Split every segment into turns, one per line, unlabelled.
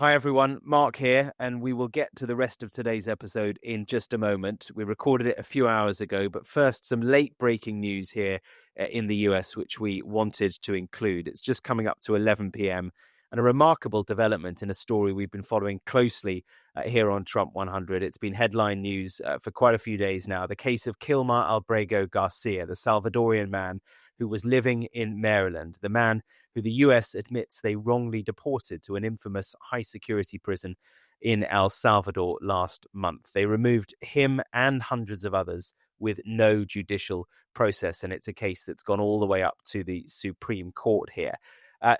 Hi everyone, Mark here, and we will get to the rest of today's episode in just a moment. We recorded it a few hours ago, but first some late breaking news here in the US, which we wanted to include. It's just coming up to 11 p.m. and a remarkable development in a story we've been following closely here on Trump 100. It's been headline news for quite a few days now. The case of Kilmar Abrego Garcia, the Salvadorian man who was living in Maryland, the man who the US admits they wrongly deported to an infamous high-security prison in El Salvador last month. They removed him and hundreds of others with no judicial process, and it's a case that's gone all the way up to the Supreme Court here.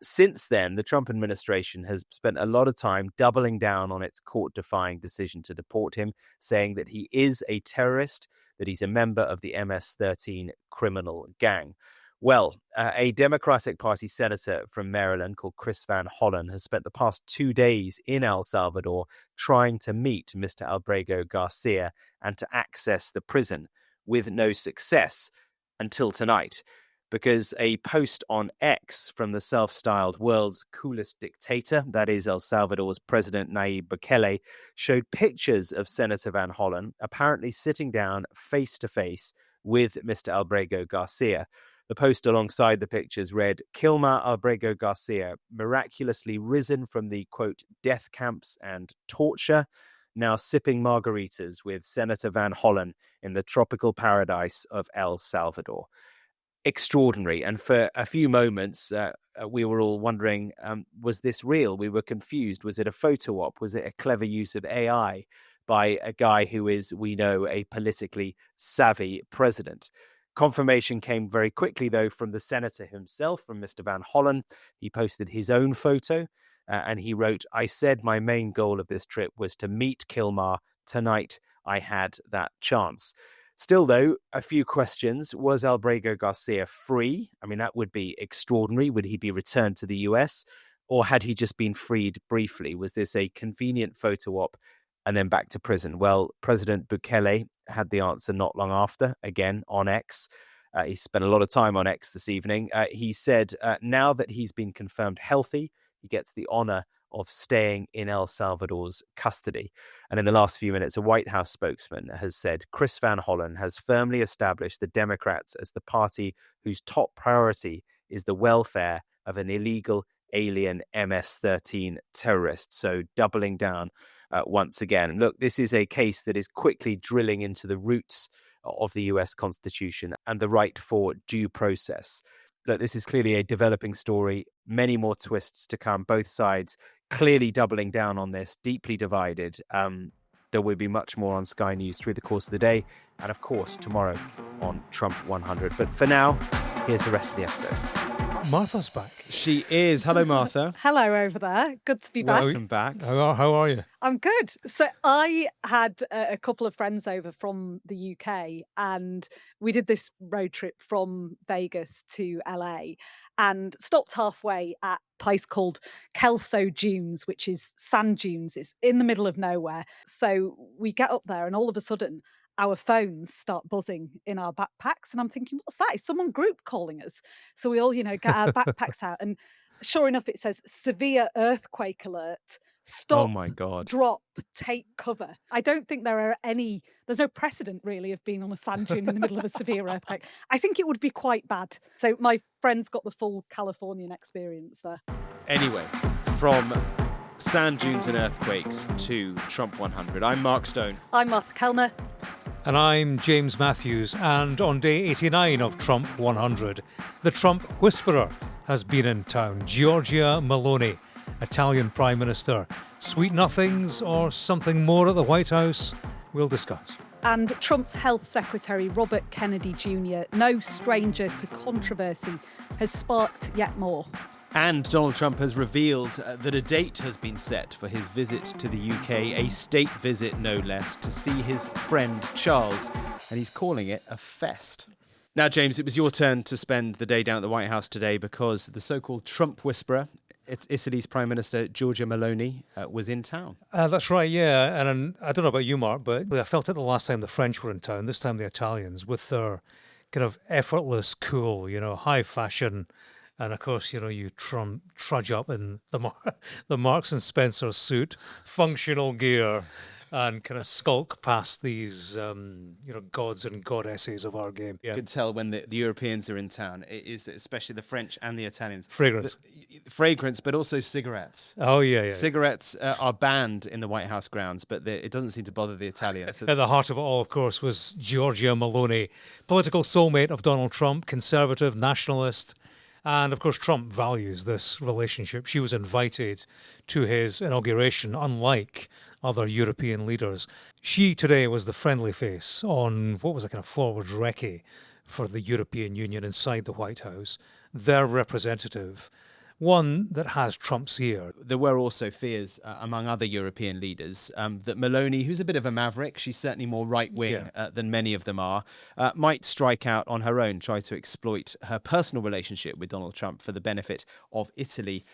Since then, the Trump administration has spent a lot of time doubling down on its court-defying decision to deport him, saying that he is a terrorist, that he's a member of the MS-13 criminal gang. Well, a Democratic Party senator from Maryland called Chris Van Hollen has spent the past 2 days in El Salvador trying to meet Mr. Abrego Garcia and to access the prison with no success until tonight, because a post on X from the self-styled world's coolest dictator, that is El Salvador's President Nayib Bukele, showed pictures of Senator Van Hollen apparently sitting down face-to-face with Mr. Abrego Garcia. The post alongside the pictures read, "Kilmar Abrego Garcia, miraculously risen from the, quote, death camps and torture, now sipping margaritas with Senator Van Hollen in the tropical paradise of El Salvador." Extraordinary. And for a few moments, we were all wondering, was this real? We were confused. Was it a photo op? Was it a clever use of AI by a guy who is, we know, a politically savvy president? Confirmation came very quickly, though, from the senator himself, from Mr. Van Hollen. He posted his own photo and he wrote, "I said my main goal of this trip was to meet Kilmar. Tonight I had that chance." Still, though, a few questions. Was Abrego Garcia free? I mean, that would be extraordinary. Would he be returned to the US? Or had he just been freed briefly? Was this a convenient photo op and then back to prison? Well, President Bukele had the answer not long after, again on X. He spent a lot of time on X this evening. He said now that he's been confirmed healthy, he gets the honor of staying in El Salvador's custody. And in the last few minutes, a White House spokesman has said Chris Van Hollen has firmly established the Democrats as the party whose top priority is the welfare of an illegal alien MS-13 terrorist. So doubling down once again. Look, this is a case that is quickly drilling into the roots of the US Constitution and the right for due process. Look, this is clearly a developing story, many more twists to come, both sides clearly doubling down on this, deeply divided. There will be much more on Sky News through the course of the day, and of course tomorrow on Trump 100. But for now, here's the rest of the episode.
Martha's back.
She is. Hello, Martha.
Hello over there. Good to be back.
Welcome back.
How are you?
I'm good. So I had a couple of friends over from the UK and we did this road trip from Vegas to LA and stopped halfway at a place called Kelso Dunes, which is sand dunes. It's in the middle of nowhere. So we get up there and all of a sudden our phones start buzzing in our backpacks. And I'm thinking, what's that? Is someone group calling us? So we all, get our backpacks out. And sure enough, it says severe earthquake alert. Stop,
oh my God.
Drop, take cover. I don't think there's no precedent really of being on a sand dune in the middle of a severe earthquake. I think it would be quite bad. So my friends got the full Californian experience there.
Anyway, from sand dunes and earthquakes to Trump 100. I'm Mark Stone.
I'm Martha Kelner.
And I'm James Matthews. And on day 89 of Trump 100, the Trump whisperer has been in town. Giorgia Meloni, Italian Prime Minister. Sweet nothings or something more at the White House? We'll discuss.
And Trump's Health Secretary, Robert Kennedy Jr., no stranger to controversy, has sparked yet more.
And Donald Trump has revealed that a date has been set for his visit to the UK, a state visit no less, to see his friend Charles, and he's calling it a fest. Now, James, it was your turn to spend the day down at the White House today because the so-called Trump whisperer, Italy's Prime Minister Giorgia Meloni, was in town.
That's right, yeah. And I don't know about you, Mark, but I felt it the last time the French were in town, this time the Italians, with their kind of effortless, cool, high fashion, And of course, you trudge up in the Marks and Spencer suit, functional gear, and kind of skulk past these, gods and goddesses of our game.
You could tell when the Europeans are in town. It is especially the French and the Italians.
Fragrance.
Fragrance, but also cigarettes.
Oh, yeah.
Cigarettes are banned in the White House grounds, but it doesn't seem to bother the Italians.
At the heart of it all, of course, was Giorgia Meloni, political soulmate of Donald Trump, conservative, nationalist. And of course, Trump values this relationship. She was invited to his inauguration, unlike other European leaders. She today was the friendly face on what was a kind of forward recce for the European Union inside the White House, their representative, one that has Trump's ear.
There were also fears among other European leaders that Meloni, who's a bit of a maverick, she's certainly more right-wing than many of them are, might strike out on her own, try to exploit her personal relationship with Donald Trump for the benefit of Italy,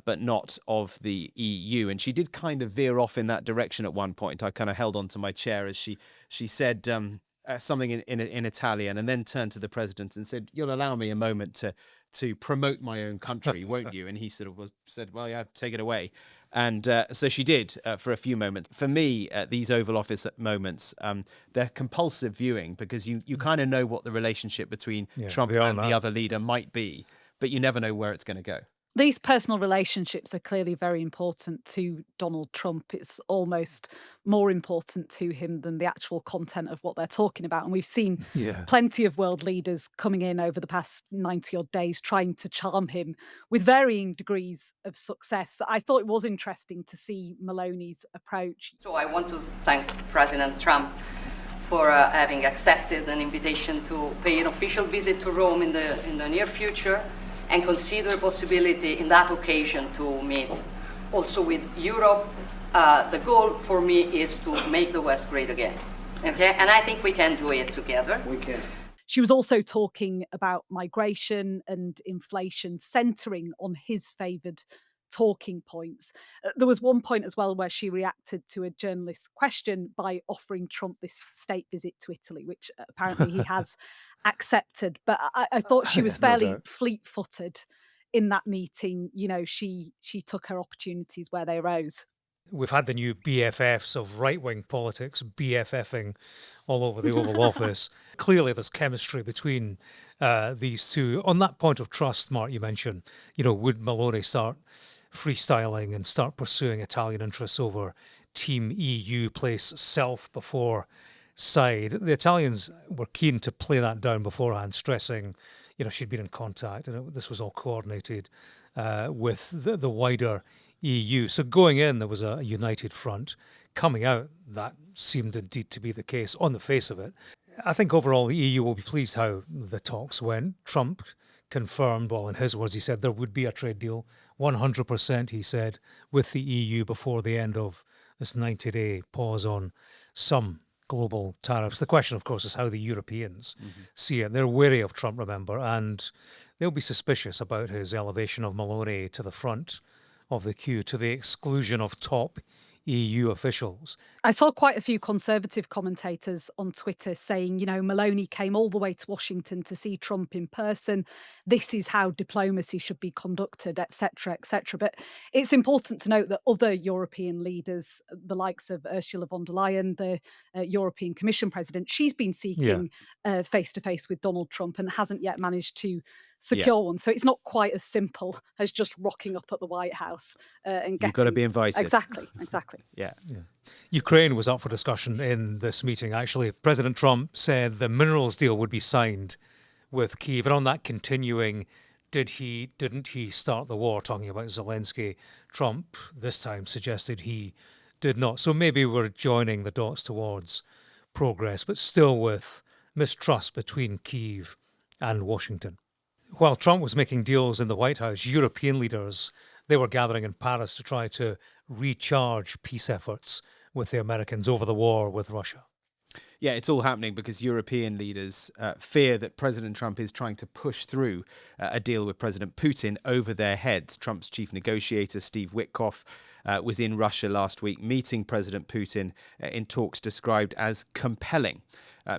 but not of the EU. And she did kind of veer off in that direction at one point. I kind of held onto my chair as she said something in Italian, and then turned to the president and said, "You'll allow me a moment to promote my own country, won't you?" And he sort of said, "Well, yeah, take it away." And so she did for a few moments. For me, these Oval Office moments, they're compulsive viewing because you kind of know what the relationship between Trump and the other leader might be, but you never know where it's going to go.
These personal relationships are clearly very important to Donald Trump. It's almost more important to him than the actual content of what they're talking about. And we've seen plenty of world leaders coming in over the past 90 odd days trying to charm him with varying degrees of success. I thought it was interesting to see Meloni's approach.
So I want to thank President Trump for having accepted an invitation to pay an official visit to Rome in the near future, and consider the possibility in that occasion to meet also with Europe. The goal for me is to make the West great again. Okay? And I think we can do it together.
We can.
She was also talking about migration and inflation, centering on his favoured talking points. There was one point as well where she reacted to a journalist's question by offering Trump this state visit to Italy, which apparently he has accepted. But I thought she was fairly fleet-footed in that meeting. She took her opportunities where they arose.
We've had the new BFFs of right-wing politics, BFFing all over the Oval Office. Clearly, there's chemistry between these two. On that point of trust, Mark, you mentioned, would Meloni start freestyling and start pursuing Italian interests over Team EU, place self before side? The Italians were keen to play that down beforehand, stressing, she'd been in contact and this was all coordinated with the wider EU. So going in, there was a united front. Coming out, that seemed indeed to be the case on the face of it. I think overall the EU will be pleased how the talks went. Trump confirmed, well, in his words, he said there would be a trade deal, 100%, he said, with the EU before the end of this 90-day pause on some global tariffs. The question, of course, is how the Europeans see it. They're wary of Trump, remember, and they'll be suspicious about his elevation of Meloni to the front of the queue, to the exclusion of top EU officials.
I saw quite a few Conservative commentators on Twitter saying, Meloni came all the way to Washington to see Trump in person. This is how diplomacy should be conducted, etc., etc. But it's important to note that other European leaders, the likes of Ursula von der Leyen, the European Commission president, she's been seeking face-to-face with Donald Trump and hasn't yet managed to secure one. So it's not quite as simple as just rocking up at the White House and getting...
You've got to be invited.
Exactly.
Yeah.
Ukraine was up for discussion in this meeting, actually. President Trump said the minerals deal would be signed with Kyiv. And on that continuing, didn't he start the war, talking about Zelensky? Trump this time suggested he did not. So maybe we're joining the dots towards progress, but still with mistrust between Kyiv and Washington. While Trump was making deals in the White House, European leaders, they were gathering in Paris to try to recharge peace efforts with the Americans over the war with Russia.
Yeah, it's all happening because European leaders fear that President Trump is trying to push through a deal with President Putin over their heads. Trump's chief negotiator, Steve Witkoff, was in Russia last week, meeting President Putin in talks described as compelling.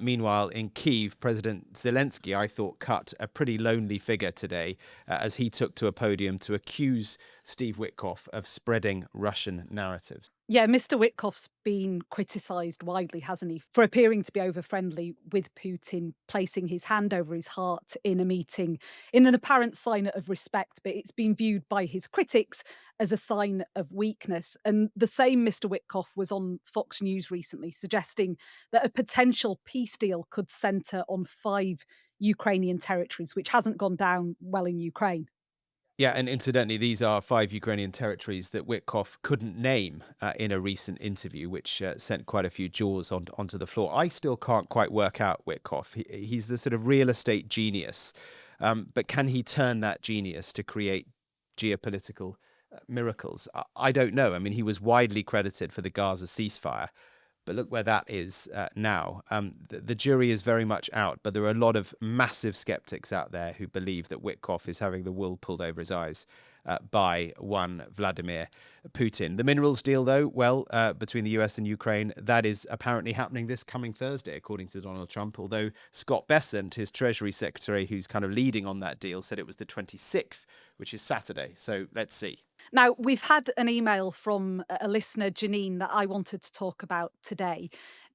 Meanwhile, in Kyiv, President Zelensky, I thought, cut a pretty lonely figure today as he took to a podium to accuse Steve Witkoff of spreading Russian narratives.
Yeah, Mr. Witkoff's been criticised widely, hasn't he, for appearing to be over-friendly with Putin, placing his hand over his heart in a meeting in an apparent sign of respect, but it's been viewed by his critics as a sign of weakness. And the same Mr. Witkoff was on Fox News recently, suggesting that a potential peace deal could centre on 5 Ukrainian territories, which hasn't gone down well in Ukraine.
Yeah, and incidentally, these are 5 Ukrainian territories that Witkoff couldn't name in a recent interview, which sent quite a few jaws onto the floor. I still can't quite work out Witkoff. He's the sort of real estate genius, but can he turn that genius to create geopolitical miracles? I don't know. I mean, he was widely credited for the Gaza ceasefire, but look where that is now. The jury is very much out, but there are a lot of massive skeptics out there who believe that Witkoff is having the wool pulled over his eyes by one Vladimir Putin. The minerals deal, though, well, between the US and Ukraine, that is apparently happening this coming Thursday, according to Donald Trump, although Scott Bessent, his Treasury Secretary, who's kind of leading on that deal, said it was the 26th, which is Saturday. So let's see.
Now, we've had an email from a listener, Janine, that I wanted to talk about today.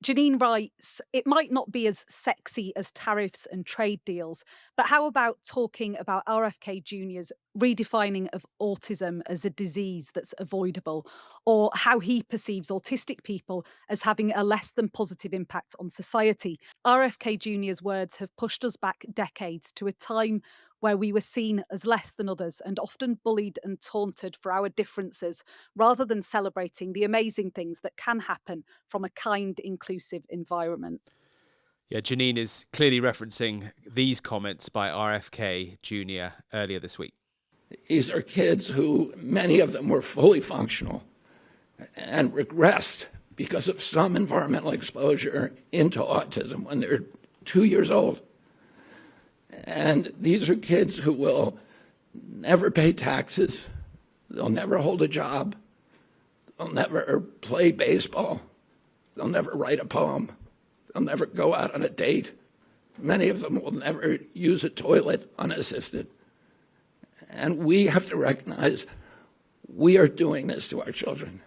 Janine writes, it might not be as sexy as tariffs and trade deals, but how about talking about RFK Jr.'s redefining of autism as a disease that's avoidable, or how he perceives autistic people as having a less than positive impact on society? RFK Jr.'s words have pushed us back decades to a time where we were seen as less than others and often bullied and taunted for our differences, rather than celebrating the amazing things that can happen from a kind, inclusive environment.
Yeah, Janine is clearly referencing these comments by RFK Jr. earlier this week.
These are kids who, many of them were fully functional and regressed because of some environmental exposure into autism when they're 2 years old. And these are kids who will never pay taxes, they'll never hold a job, they'll never play baseball, they'll never write a poem, they'll never go out on a date. Many of them will never use a toilet unassisted. And we have to recognize we are doing this to our children.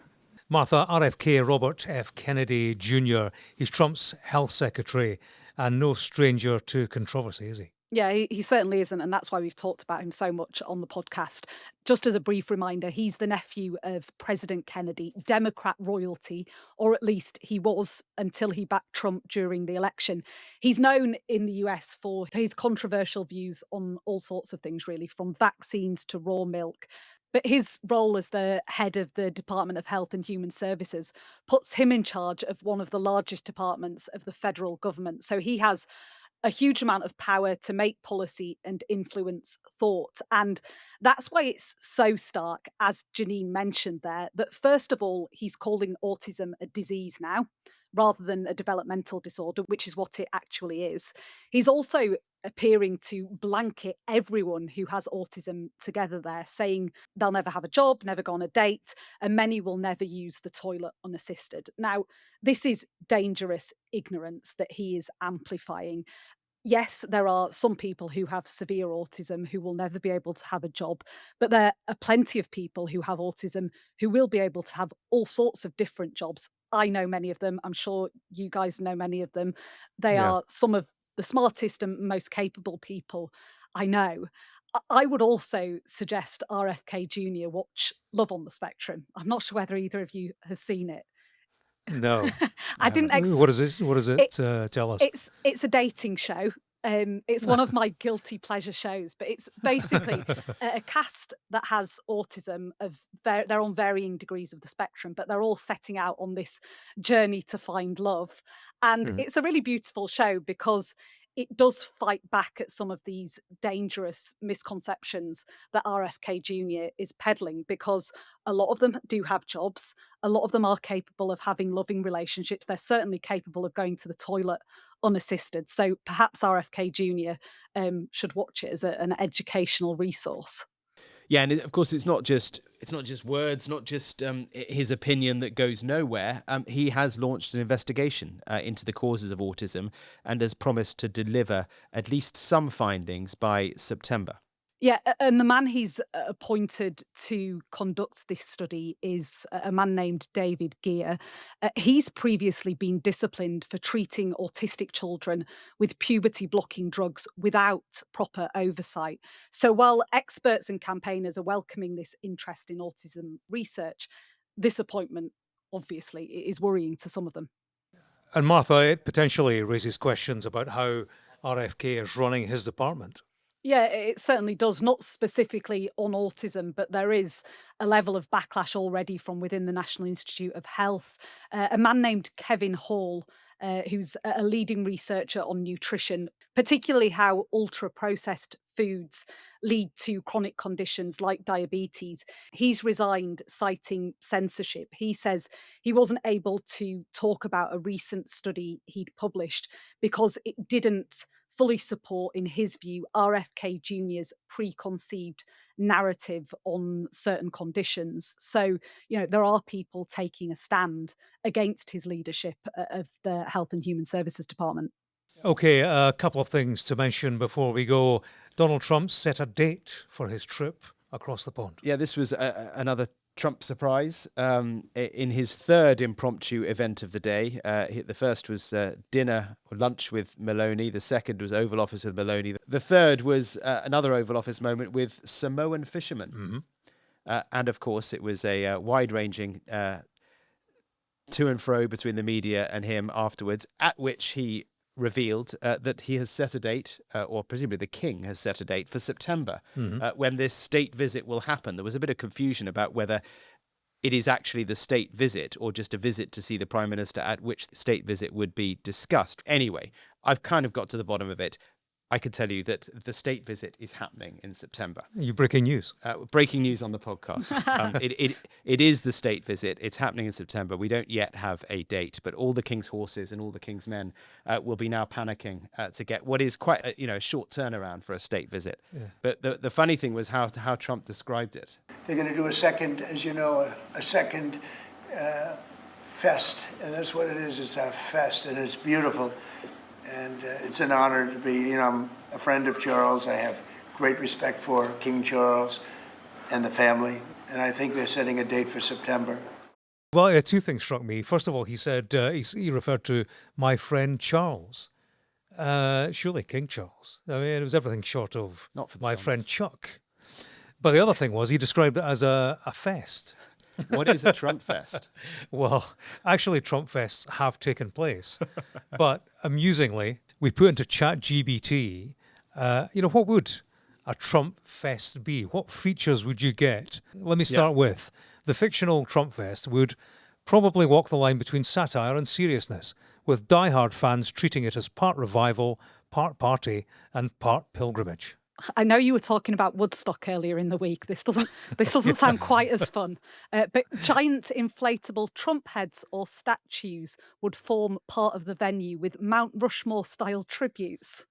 Martha, RFK Robert F Kennedy Jr., he's Trump's health secretary and no stranger to controversy, is he?
Yeah, he certainly isn't, and that's why we've talked about him so much on the podcast. Just as a brief reminder, he's the nephew of President Kennedy, Democrat royalty, or at least he was until he backed Trump during the election. He's known in the US for his controversial views on all sorts of things, really, from vaccines to raw milk. But his role as the head of the Department of Health and Human Services puts him in charge of one of the largest departments of the federal government. So he has a huge amount of power to make policy and influence thought. And that's why it's so stark, as Janine mentioned there, that first of all, he's calling autism a disease now, rather than a developmental disorder, which is what it actually is. He's also appearing to blanket everyone who has autism together there, saying they'll never have a job, never go on a date, and many will never use the toilet unassisted. Now, this is dangerous ignorance that he is amplifying. Yes, there are some people who have severe autism who will never be able to have a job, but there are plenty of people who have autism who will be able to have all sorts of different jobs. I know many of them. I'm sure you guys know many of them. They are some of the smartest and most capable people I know. I would also suggest RFK Jr. watch Love on the Spectrum. I'm not sure whether either of you have seen it.
No.
I didn't.
What is it? What does it tell us?
It's a dating show. It's one of my guilty pleasure shows, but it's basically a cast that has autism. They're on varying degrees of the spectrum, but they're all setting out on this journey to find love. And it's a really beautiful show because it does fight back at some of these dangerous misconceptions that RFK Jr. is peddling, because a lot of them do have jobs. A lot of them are capable of having loving relationships. They're certainly capable of going to the toilet unassisted. So perhaps RFK Jr. Should watch it as an educational resource.
Yeah, and of course, it's not just words, not just his opinion that goes nowhere. He has launched an investigation into the causes of autism and has promised to deliver at least some findings by September.
Yeah, and the man he's appointed to conduct this study is a man named David Gear. He's previously been disciplined for treating autistic children with puberty blocking drugs without proper oversight. So while experts and campaigners are welcoming this interest in autism research, this appointment obviously is worrying to some of them.
And Martha, it potentially raises questions about how RFK is running his department.
Yeah, it certainly does. Not specifically on autism, but there is a level of backlash already from within the National Institute of Health. A man named Kevin Hall, who's a leading researcher on nutrition, particularly how ultra processed foods lead to chronic conditions like diabetes. He's resigned, citing censorship. He says he wasn't able to talk about a recent study he'd published because it didn't fully support, in his view, RFK Jr.'s preconceived narrative on certain conditions. So, there are people taking a stand against his leadership of the Health and Human Services Department.
Okay, a couple of things to mention before we go. Donald Trump set a date for his trip across the pond.
Yeah, this was another Trump surprise in his third impromptu event of the day. The first was dinner or lunch with Meloni. The second was Oval Office with Meloni. The third was another Oval Office moment with Samoan fishermen. Mm-hmm. And of course, it was a wide-ranging to and fro between the media and him afterwards, at which he revealed that he has set a date, or presumably the king has set a date for September, when this state visit will happen. There was a bit of confusion about whether it is actually the state visit or just a visit to see the Prime Minister, at which the state visit would be discussed. Anyway, I've kind of got to the bottom of it. I can tell you that the state visit is happening in September.
You breaking news?
Breaking news on the podcast. It is the state visit. It's happening in September. We don't yet have a date, but all the king's horses and all the king's men will be now panicking to get what is quite a short turnaround for a state visit. Yeah. But the funny thing was how Trump described it.
They're going to do a second, as you know, a second fest, and that's what it is. It's a fest, and it's beautiful. And it's an honor to be, I'm a friend of Charles. I have great respect for King Charles and the family. And I think they're setting a date for September.
Well, two things struck me. First of all, he said, he referred to my friend Charles. Surely King Charles. I mean, it was everything short of
not for
my friend Chuck. But the other thing was he described it as a fest.
What is a Trump fest?
Well, actually, Trump fests have taken place. But amusingly, we put into ChatGPT, what would a Trump fest be? What features would you get? Let me start with the fictional Trump fest would probably walk the line between satire and seriousness, with diehard fans treating it as part revival, part party, and part pilgrimage.
I know you were talking about Woodstock earlier in the week. This doesn't sound quite as fun. But giant inflatable Trump heads or statues would form part of the venue with Mount Rushmore-style tributes.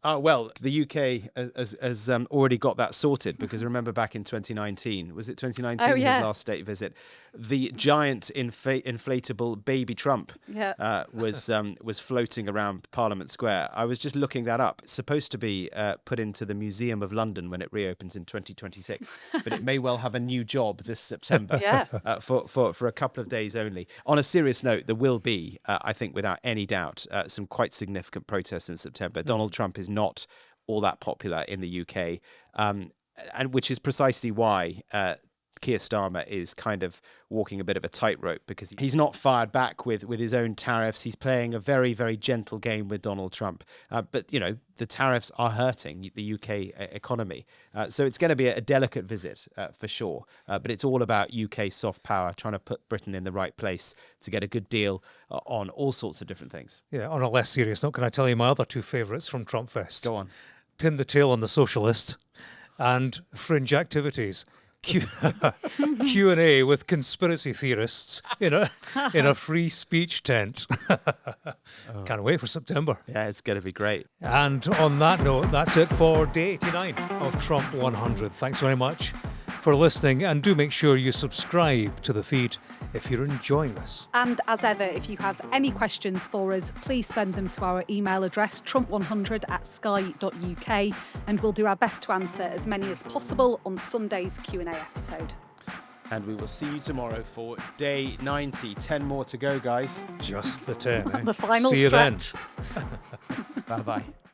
Well, the UK has already got that sorted, because remember back in 2019, was it 2019,
his
last state visit, the giant inflatable baby Trump was floating around Parliament Square. I was just looking that up. It's supposed to be put into the Museum of London when it reopens in 2026, but it may well have a new job this September for a couple of days only. On a serious note, there will be, I think without any doubt, some quite significant protests in September. Donald Trump is not all that popular in the UK, and which is precisely why Keir Starmer is kind of walking a bit of a tightrope, because he's not fired back with his own tariffs. He's playing a very, very gentle game with Donald Trump. But, the tariffs are hurting the UK economy. So it's going to be a delicate visit for sure. But it's all about UK soft power, trying to put Britain in the right place to get a good deal on all sorts of different things.
Yeah, on a less serious note, can I tell you my other two favourites from Trump Fest?
Go on.
Pin the tail on the socialist and fringe activities. Q&A with conspiracy theorists in a free speech tent. Can't wait for September.
Yeah, it's going to be great.
And on that note, that's it for day 89 of Trump 100. Thanks very much for listening, and do make sure you subscribe to the feed if you're enjoying this.
And as ever, if you have any questions for us, please send them to our email address, trump100@sky.uk, and we'll do our best to answer as many as possible on Sunday's Q&A episode.
And we will see you tomorrow for day 90. 10 more to go, guys.
Just the 10, eh?
The final
See you then.
stretch.
Bye-bye.